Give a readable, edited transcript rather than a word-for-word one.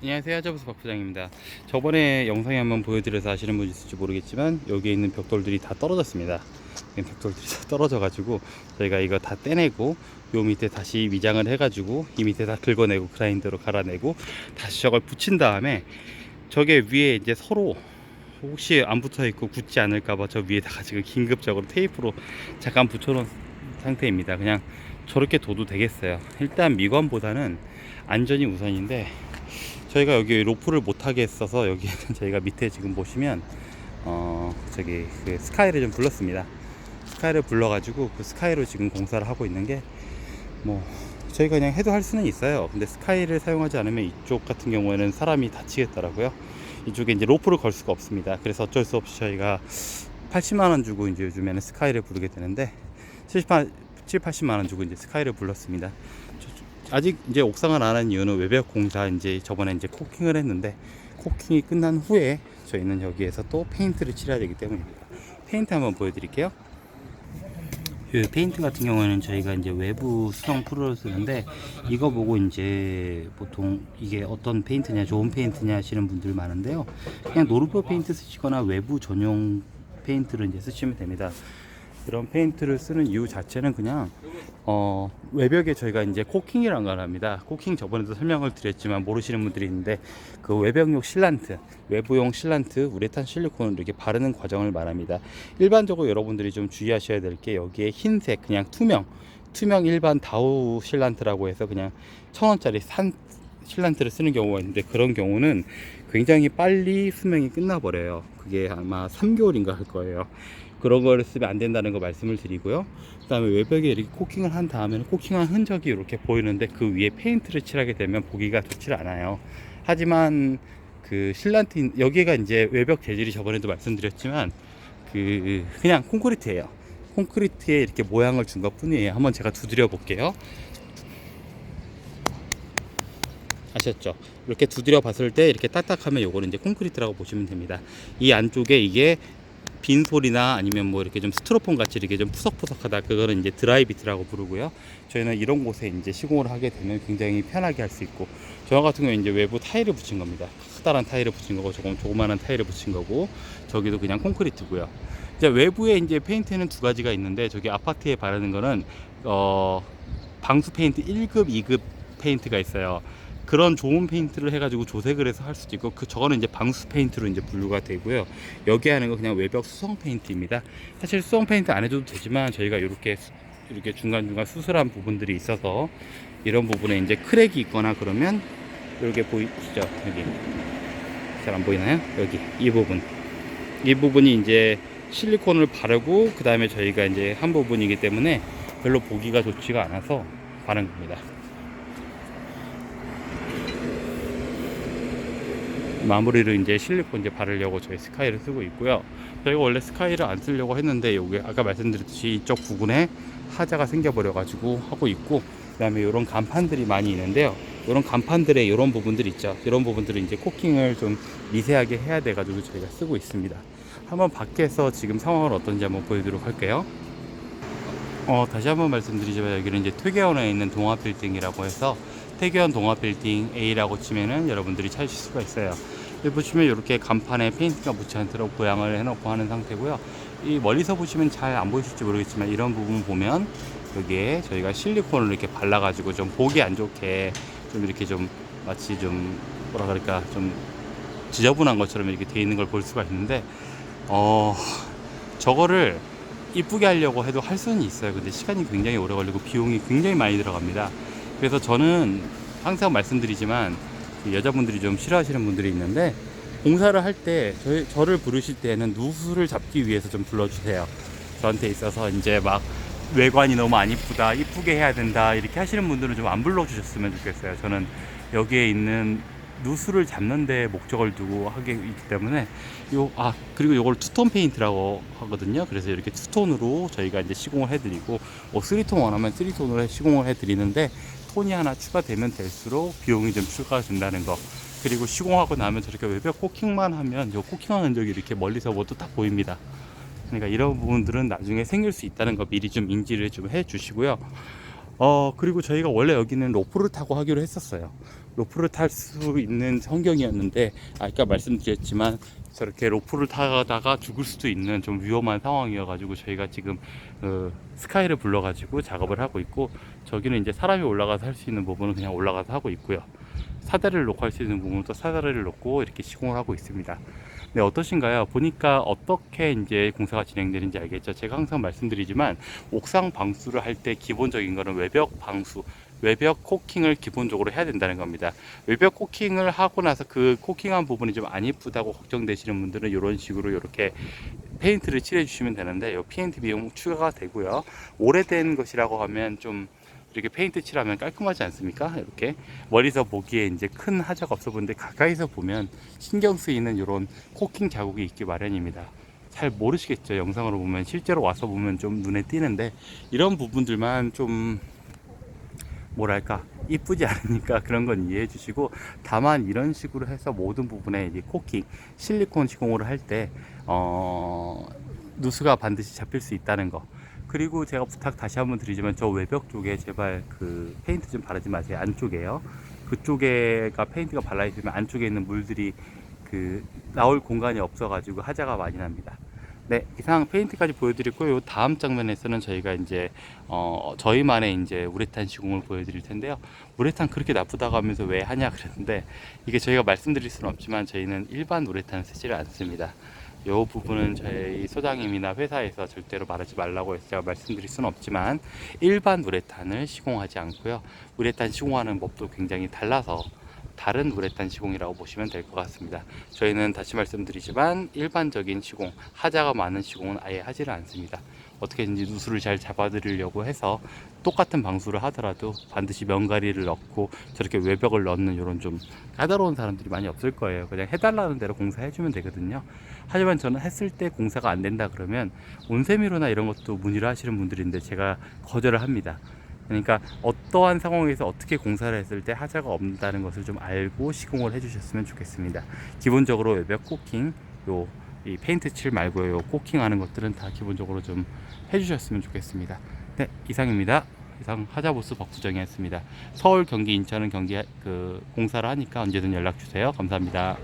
안녕하세요. 하자부스 박 부장입니다. 저번에 영상에 한번 보여드려서 아시는 분 있을지 모르겠지만 여기에 있는 벽돌들이 다 떨어졌습니다. 벽돌들이 다 떨어져 가지고 저희가 이거 다 떼내고 요 밑에 다시 위장을 해 가지고 이 밑에 다 긁어내고 그라인더로 갈아내고 다시 저걸 붙인 다음에 저게 위에 이제 서로 혹시 안 붙어 있고 굳지 않을까봐 저 위에다가 지금 긴급적으로 테이프로 잠깐 붙여놓은 상태입니다. 그냥 저렇게 둬도 되겠어요. 일단 미관보다는 안전이 우선인데 저희가 여기 로프를 못하게 했어서 여기에는 저희가 밑에 지금 보시면 저기 그 스카이를 좀 불렀습니다. 스카이를 불러가지고 그 스카이로 지금 공사를 하고 있는 게 뭐 저희가 그냥 해도 할 수는 있어요. 근데 스카이를 사용하지 않으면 이쪽 같은 경우에는 사람이 다치겠더라고요. 이쪽에 이제 로프를 걸 수가 없습니다. 그래서 어쩔 수 없이 저희가 80만 원 주고 이제 요즘에는 스카이를 부르게 되는데 7, 80만 원 주고 이제 스카이를 불렀습니다. 아직 이제 옥상을 안 한 이유는 외벽 공사 이제 저번에 이제 코킹을 했는데 코킹이 끝난 후에 저희는 여기에서 또 페인트를 칠해야 되기 때문입니다. 페인트 한번 보여드릴게요. 그 페인트 같은 경우에는 저희가 이제 외부 수성 프로를 쓰는데 이거 보고 이제 보통 이게 어떤 페인트냐 좋은 페인트냐 하시는 분들 많은데요. 그냥 노르포 페인트 쓰시거나 외부 전용 페인트를 이제 쓰시면 됩니다. 이런 페인트를 쓰는 이유 자체는 그냥 외벽에 저희가 이제 코킹이라는 걸 합니다. 코킹 저번에도 설명을 드렸지만 모르시는 분들이 있는데 그 외벽용 실란트, 외부용 실란트, 우레탄 실리콘을 이렇게 바르는 과정을 말합니다. 일반적으로 여러분들이 좀 주의하셔야 될 게 여기에 흰색 그냥 투명 일반 다우 실란트라고 해서 그냥 1,000원짜리 산 실란트를 쓰는 경우가 있는데 그런 경우는 굉장히 빨리 수명이 끝나버려요. 그게 아마 3개월인가 할 거예요. 그런 거를 쓰면 안 된다는 거 말씀을 드리고요. 그 다음에 외벽에 이렇게 코킹을 한 다음에는 코킹한 흔적이 이렇게 보이는데 그 위에 페인트를 칠하게 되면 보기가 좋지 않아요. 하지만 그 실란트 여기가 이제 외벽 재질이 저번에도 말씀드렸지만 그냥 콘크리트예요. 콘크리트에 이렇게 모양을 준 것 뿐이에요. 한번 제가 두드려 볼게요. 아셨죠? 이렇게 두드려 봤을 때 이렇게 딱딱하면 요거는 이제 콘크리트라고 보시면 됩니다. 이 안쪽에 이게 빈 소리나 아니면 뭐 이렇게 좀 스티로폼 같이 이렇게 좀 푸석푸석하다 그거는 이제 드라이 비트라고 부르고요. 저희는 이런 곳에 이제 시공을 하게 되면 굉장히 편하게 할 수 있고 저 같은 경우에 이제 외부 타일을 붙인 겁니다. 커다란 타일을 붙인 거고 조그만한 타일을 붙인 거고 저기도 그냥 콘크리트고요. 이제 외부에 이제 페인트는 두 가지가 있는데 저기 아파트에 바르는 거는 방수 페인트 1급, 2급 페인트가 있어요. 그런 좋은 페인트를 해가지고 조색을 해서 할 수도 있고 저거는 이제 방수 페인트로 이제 분류가 되고요. 여기 하는 거 그냥 외벽 수성 페인트입니다. 사실 수성 페인트 안 해줘도 되지만 저희가 이렇게 중간중간 수술한 부분들이 있어서 이런 부분에 이제 크랙이 있거나 그러면 이렇게 보이시죠? 여기 잘 안 보이나요? 여기 이 부분이 이제 실리콘을 바르고 그 다음에 저희가 이제 한 부분이기 때문에 별로 보기가 좋지가 않아서 바른 겁니다. 마무리를 이제 실리콘 이제 바르려고 저희 스카이를 쓰고 있고요. 저희가 원래 스카이를 안 쓰려고 했는데 여기 아까 말씀드렸듯이 이쪽 부분에 하자가 생겨버려 가지고 하고 있고 그다음에 이런 간판들이 많이 있는데요. 이런 간판들의 이런 부분들 있죠. 이런 부분들을 이제 코킹을 좀 미세하게 해야 돼 가지고 저희가 쓰고 있습니다. 한번 밖에서 지금 상황을 어떤지 한번 보여드리도록 할게요. 다시 한번 말씀드리자면 여기는 이제 퇴계원에 있는 동아빌딩이라고 해서 퇴계원 동아빌딩 A라고 치면은 여러분들이 찾으실 수가 있어요. 여기 보시면 이렇게 간판에 페인트가 묻지 않도록 보양을 해놓고 하는 상태고요. 이 멀리서 보시면 잘 안 보이실지 모르겠지만 이런 부분 보면 여기에 저희가 실리콘을 이렇게 발라가지고 좀 보기 안 좋게 좀 이렇게 좀 마치 좀 뭐라 그럴까 좀 지저분한 것처럼 이렇게 되어 있는 걸 볼 수가 있는데 저거를 이쁘게 하려고 해도 할 수는 있어요. 근데 시간이 굉장히 오래 걸리고 비용이 굉장히 많이 들어갑니다. 그래서 저는 항상 말씀드리지만 여자분들이 좀 싫어하시는 분들이 있는데 공사를 할 때 저를 부르실 때는 누수를 잡기 위해서 좀 불러주세요. 저한테 있어서 이제 막 외관이 너무 안 이쁘다, 이쁘게 해야 된다 이렇게 하시는 분들은 좀 안 불러주셨으면 좋겠어요. 저는 여기에 있는 누수를 잡는 데 목적을 두고 하기 있기 때문에 그리고 요걸 투톤 페인트라고 하거든요. 그래서 이렇게 투톤으로 저희가 이제 시공을 해드리고 3톤 원하면 3톤으로 시공을 해드리는데 톤이 하나 추가되면 될수록 비용이 좀 추가가 된다는 거. 그리고 시공하고 나면 저렇게 외벽 코킹만 하면 요 코킹한 흔적이 이렇게 멀리서 모두 다 보입니다. 그러니까 이런 부분들은 나중에 생길 수 있다는 거 미리 좀 인지를 좀 해 주시고요. 그리고 저희가 원래 여기는 로프를 타고 하기로 했었어요. 로프를 탈 수 있는 환경이었는데, 아까 말씀드렸지만 저렇게 로프를 타다가 죽을 수도 있는 좀 위험한 상황이어가지고 저희가 지금 스카이를 불러가지고 작업을 하고 있고, 저기는 이제 사람이 올라가서 할 수 있는 부분은 그냥 올라가서 하고 있고요. 사다리를 놓고 할 수 있는 부분은 또 사다리를 놓고 이렇게 시공을 하고 있습니다. 네, 어떠신가요? 보니까 어떻게 이제 공사가 진행되는지 알겠죠? 제가 항상 말씀드리지만 옥상 방수를 할 때 기본적인 거는 외벽 방수, 외벽 코킹을 기본적으로 해야 된다는 겁니다. 외벽 코킹을 하고 나서 그 코킹한 부분이 좀 안 이쁘다고 걱정되시는 분들은 이런 식으로 이렇게 페인트를 칠해 주시면 되는데, 이 페인트 비용 추가가 되고요. 오래된 것이라고 하면 좀 이렇게 페인트 칠하면 깔끔하지 않습니까? 이렇게 멀리서 보기에 이제 큰 하자가 없어 보이는데, 가까이서 보면 신경 쓰이는 이런 코킹 자국이 있기 마련입니다. 잘 모르시겠죠? 영상으로 보면, 실제로 와서 보면 좀 눈에 띄는데, 이런 부분들만 좀 뭐랄까 이쁘지 않으니까 그런 건 이해해 주시고, 다만 이런 식으로 해서 모든 부분에 이제 코킹 실리콘 시공을 할 때 누수가 반드시 잡힐 수 있다는 거. 그리고 제가 부탁 다시 한번 드리지만, 저 외벽 쪽에 제발 그 페인트 좀 바르지 마세요. 안쪽에요. 그쪽에가 페인트가 발라 있으면 안쪽에 있는 물들이 그 나올 공간이 없어 가지고 하자가 많이 납니다. 네, 이상 페인트까지 보여드렸고요. 요 다음 장면에서는 저희가 이제 저희만의 이제 우레탄 시공을 보여드릴 텐데요. 우레탄 그렇게 나쁘다고 하면서 왜 하냐 그랬는데, 이게 저희가 말씀드릴 수는 없지만 저희는 일반 우레탄을 쓰지를 않습니다. 이 부분은 저희 소장님이나 회사에서 절대로 말하지 말라고 해서 제가 말씀드릴 수는 없지만, 일반 우레탄을 시공하지 않고요. 우레탄 시공하는 법도 굉장히 달라서 다른 우레탄 시공이라고 보시면 될 것 같습니다. 저희는 다시 말씀드리지만 일반적인 시공, 하자가 많은 시공은 아예 하지를 않습니다. 어떻게든지 누수를 잘 잡아드리려고 해서 똑같은 방수를 하더라도 반드시 면가리를 넣고 저렇게 외벽을 넣는 이런 좀 까다로운 사람들이 많이 없을 거예요. 그냥 해달라는 대로 공사해주면 되거든요. 하지만 저는 했을 때 공사가 안 된다 그러면 온세미로나 이런 것도 문의를 하시는 분들인데 제가 거절을 합니다. 그러니까 어떠한 상황에서 어떻게 공사를 했을 때 하자가 없다는 것을 좀 알고 시공을 해주셨으면 좋겠습니다. 기본적으로 외벽 코킹, 이 페인트 칠 말고요, 요 코킹 하는 것들은 다 기본적으로 좀 해주셨으면 좋겠습니다. 네, 이상입니다. 이상 하자보스 박수정이었습니다. 서울, 경기, 인천은 공사를 하니까 언제든 연락 주세요. 감사합니다.